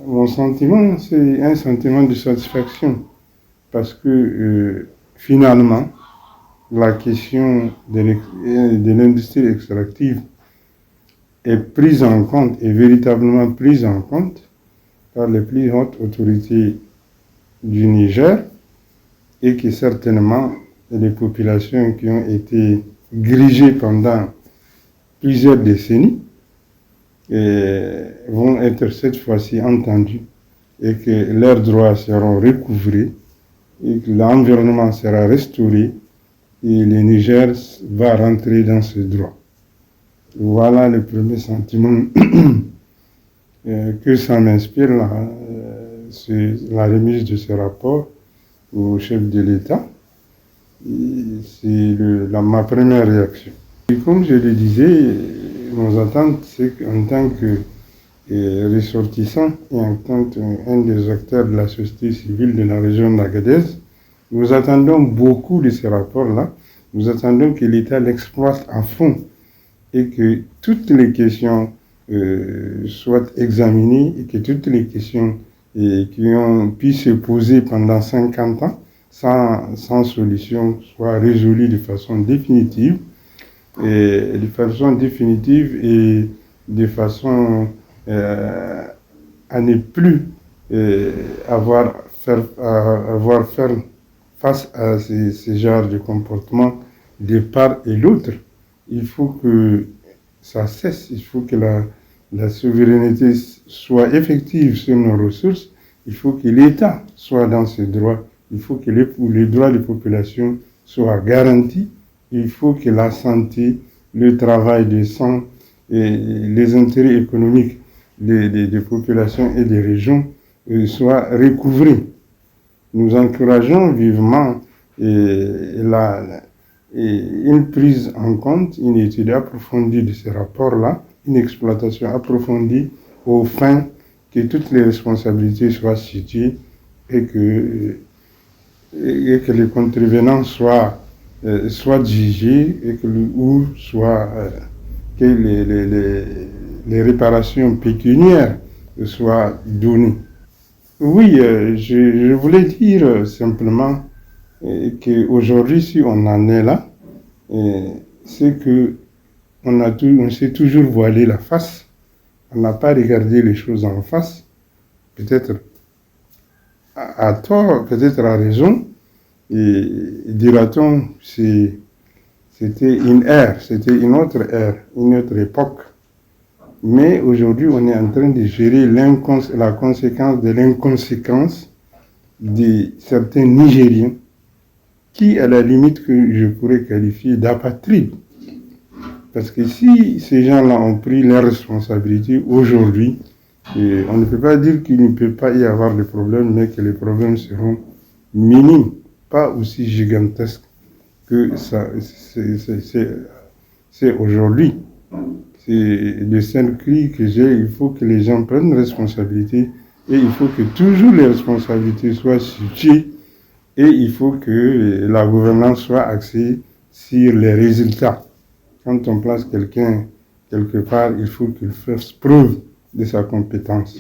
Mon sentiment, c'est un sentiment de satisfaction parce que finalement, la question de l'industrie extractive est prise en compte, est véritablement prise en compte par les plus hautes autorités du Niger et que certainement les populations qui ont été grigées pendant plusieurs décennies vont être cette fois-ci entendues et que leurs droits seront recouvrés et que l'environnement sera restauré et le Niger va rentrer dans ce droit. Voilà le premier sentiment que ça m'inspire, c'est la remise de ce rapport au chef de l'État. C'est ma première réaction. Et comme je le disais, nos attentes, c'est qu'en tant que ressortissants et en tant qu'un des acteurs de la société civile de la région d'Agadez, nous attendons beaucoup de ces rapports-là. Nous attendons que l'État l'exploite à fond et que toutes les questions soient examinées et que toutes les questions qui ont pu se poser pendant 50 ans sans solution soient résolues de façon définitive et de façon à ne plus avoir faire face à ce genre de comportement de part et d'autre. Il faut que ça cesse, il faut que la souveraineté soit effective sur nos ressources, il faut que l'État soit dans ses droits, il faut que les droits des populations soient garantis, il faut que la santé, le travail décent et les intérêts économiques des populations et des régions soient recouvrés. Nous encourageons vivement une prise en compte, une étude approfondie de ces rapports-là, une exploitation approfondie aux fins que toutes les responsabilités soient situées et que les contrevenants soient jugés et que les réparations pécuniaires soient données. Oui, je voulais dire simplement qu'aujourd'hui, si on en est là, c'est que on s'est toujours voilé la face, on n'a pas regardé les choses en face, peut-être à tort, peut-être à raison, et dira-t-on, c'était une ère, c'était une autre ère, une autre époque. Mais aujourd'hui, on est en train de gérer la conséquence de l'inconséquence de certains Nigériens qui, à la limite, que je pourrais qualifier d'apatrides. Parce que si ces gens-là ont pris leurs responsabilités aujourd'hui, on ne peut pas dire qu'il ne peut pas y avoir de problèmes, mais que les problèmes seront minimes, pas aussi gigantesques que ça, c'est aujourd'hui. C'est le seul cri que j'ai, il faut que les gens prennent responsabilité et il faut que toujours les responsabilités soient situées et il faut que la gouvernance soit axée sur les résultats. Quand on place quelqu'un quelque part, il faut qu'il fasse preuve de sa compétence.